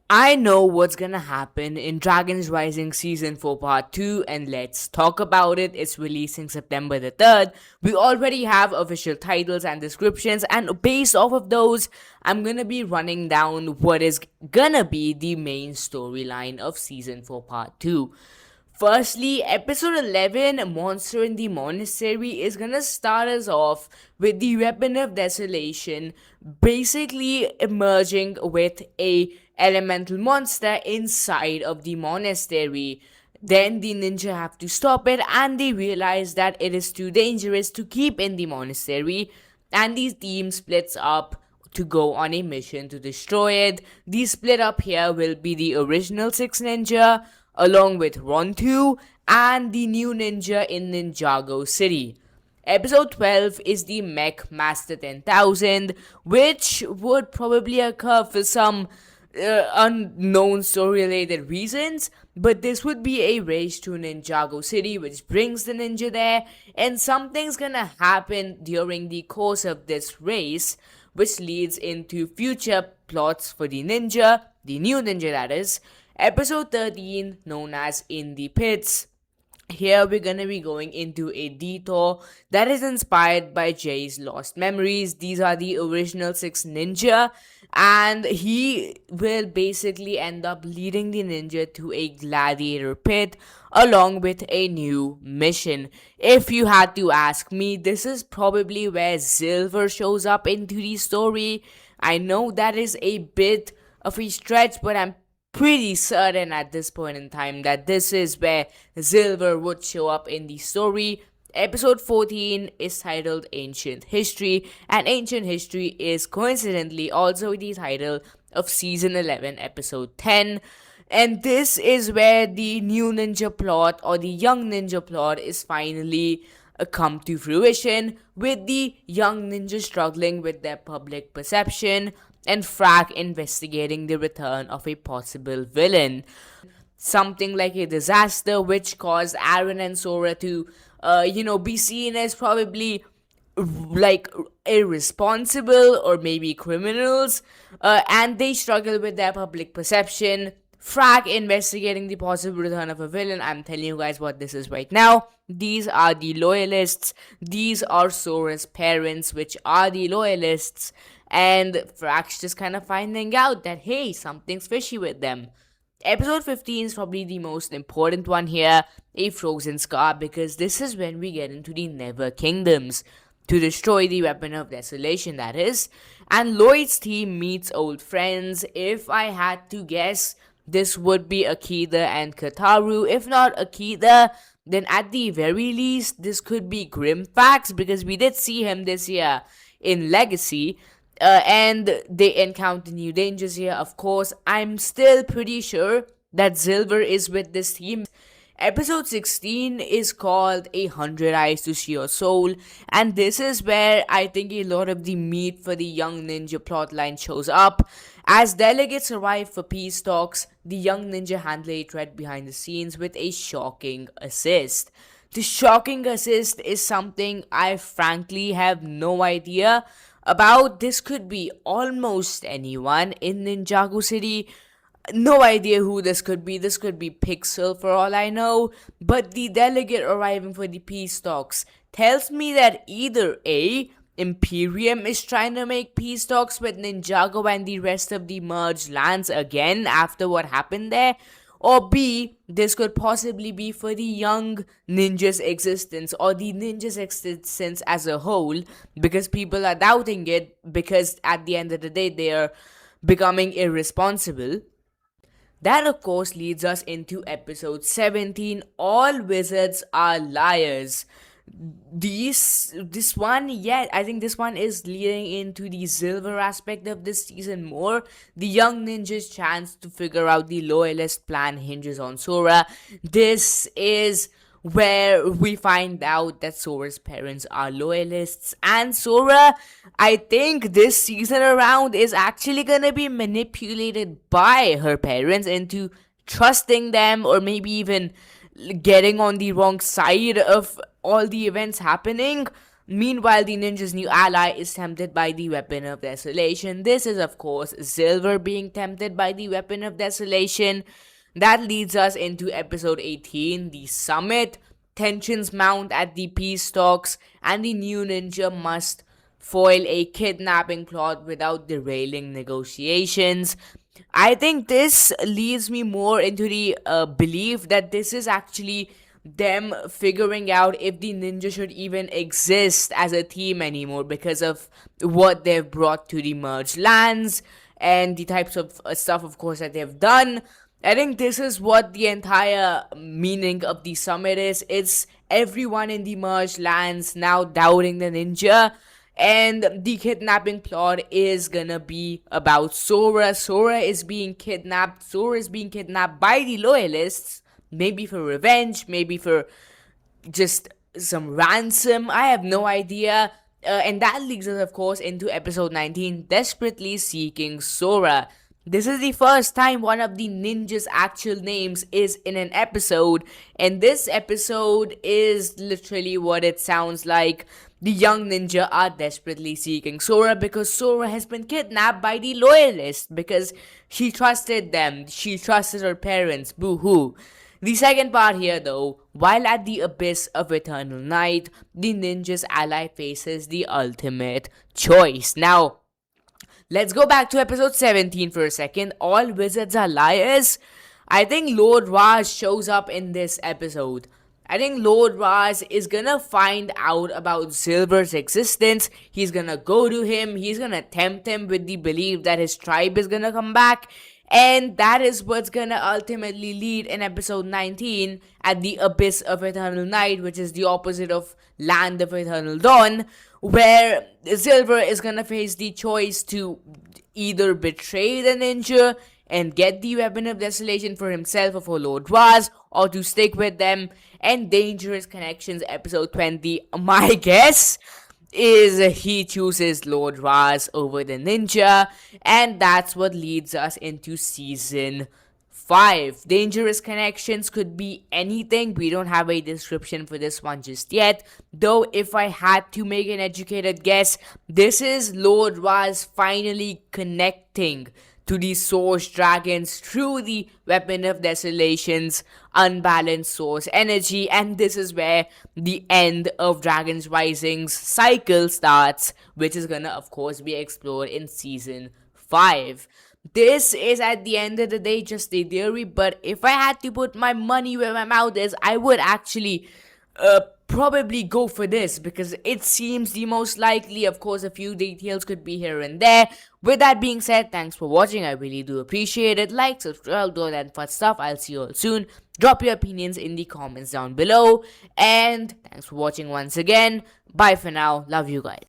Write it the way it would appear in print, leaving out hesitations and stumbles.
I know what's gonna happen in Dragon's Rising Season 4 Part 2, and let's talk about it. It's releasing September the 3rd. We already have official titles and descriptions, and based off of those, I'm gonna be running down what is gonna be the main storyline of Season 4 Part 2. Firstly, episode 11, Monster in the Monastery, is gonna start us off with the Weapon of Desolation basically emerging with a elemental monster inside of the monastery. Then the ninja have to stop it and they realize that it is too dangerous to keep in the monastery, and the team splits up to go on a mission to destroy it. The split up here will be the original 6 ninja along with Rontu and the new ninja in Ninjago City. Episode 12 is the Mech Master 10,000, which would probably occur for some unknown story related reasons, but this would be a race to Ninjago City which brings the ninja there, and something's gonna happen during the course of this race which leads into future plots for the new ninja that is. Episode 13, known as In the Pits. Here we're gonna be going into a detour that is inspired by Jay's lost memories. These are the original 6 ninja, and he will basically end up leading the ninja to a gladiator pit along with a new mission. If you had to ask me, this is probably where Silver shows up into the story. I know that is a bit of a stretch, but I'm pretty certain at this point in time that this is where Silver would show up in the story. Episode 14 is titled Ancient History, and Ancient History is coincidentally also the title of Season 11, Episode 10. And this is where the new ninja plot or the young ninja plot is finally come to fruition, with the young ninja struggling with their public perception and Frack investigating the return of a possible villain. Something like a disaster which caused Aaron and Sora to, be seen as probably like irresponsible or maybe criminals, and they struggle with their public perception. Frack investigating the possible return of a villain. I'm telling you guys what this is right now. These are the loyalists. These are Sora's parents, which are the loyalists. And Frack's just kind of finding out that, hey, something's fishy with them. Episode 15 is probably the most important one here, a frozen scar, because this is when we get into the Never Kingdoms to destroy the Weapon of Desolation, that is. And Lloyd's team meets old friends. If I had to guess, this would be Akida and Kataru. If not Akida, then at the very least, this could be Grimfax, because we did see him this year in Legacy. And they encounter new dangers here, of course. I'm still pretty sure that Silver is with this team. Episode 16 is called 100 Eyes to See Your Soul, and this is where I think a lot of the meat for the young ninja plotline shows up. As delegates arrive for peace talks, the young ninja handle a threat behind the scenes with a shocking assist. The shocking assist is something I frankly have no idea about. This could be almost anyone in Ninjago City. No idea who this could be. This could be Pixel for all I know. But the delegate arriving for the peace talks tells me that either A, Imperium is trying to make peace talks with Ninjago and the rest of the merged lands again after what happened there, or B, this could possibly be for the young ninja's existence or the ninja's existence as a whole, because people are doubting it because at the end of the day they are becoming irresponsible. That of course leads us into episode 17, All Wizards Are Liars. I think this one is leading into the Silver aspect of this season more. The young ninja's chance to figure out the loyalist plan hinges on Sora. This is where we find out that Sora's parents are loyalists, and Sora, I think this season around, is actually gonna be manipulated by her parents into trusting them, or maybe even getting on the wrong side of all the events happening. Meanwhile, the ninja's new ally is tempted by the Weapon of Desolation. This is, of course, Silver being tempted by the Weapon of Desolation. That leads us into episode 18, the summit. Tensions mount at the peace talks, and the new ninja must foil a kidnapping plot without derailing negotiations. I think this leads me more into the belief that this is actually them figuring out if the ninja should even exist as a team anymore because of what they've brought to the merged lands and the types of stuff, of course, that they've done. I think this is what the entire meaning of the summit is. It's everyone in the merged lands now doubting the ninja, and the kidnapping plot is gonna be about Sora. Sora is being kidnapped. Sora is being kidnapped by the loyalists, maybe for revenge, maybe for just some ransom. I have no idea. And that leads us, of course, into episode 19, Desperately Seeking Sora. This is the first time one of the ninja's actual names is in an episode, and this episode is literally what it sounds like. The young ninja are desperately seeking Sora because Sora has been kidnapped by the loyalists because she trusted them. She trusted her parents. Boo hoo. The second part here, though, while at the abyss of eternal night, the ninja's ally faces the ultimate choice. Now, let's go back to episode 17 for a second. All wizards are liars. I think Lord Raj shows up in this episode. I think Lord Raj is gonna find out about Silver's existence. He's gonna go to him. He's gonna tempt him with the belief that his tribe is gonna come back. And that is what's gonna ultimately lead in episode 19 at the Abyss of Eternal Night, which is the opposite of Land of Eternal Dawn, where Silver is gonna face the choice to either betray the ninja and get the Weapon of Desolation for himself or for Lord Raz, or to stick with them. And Dangerous Connections episode 20, my guess is he chooses Lord Raz over the ninja, and that's what leads us into season 5. Dangerous Connections could be anything. We don't have a description for this one just yet. Though, if I had to make an educated guess, this is Lord Raz finally connecting to the Source Dragons through the Weapon of Desolation's unbalanced source energy, and this is where the end of Dragons Rising's cycle starts, which is gonna, of course, be explored in season 5. This is, at the end of the day, just a theory, but if I had to put my money where my mouth is, I would actually probably go for this because it seems the most likely. Of course, a few details could be here and there. With that being said, thanks for watching. I really do appreciate it. Like, subscribe, do all that fun stuff. I'll see you all soon. Drop your opinions in the comments down below. And thanks for watching once again. Bye for now. Love you guys.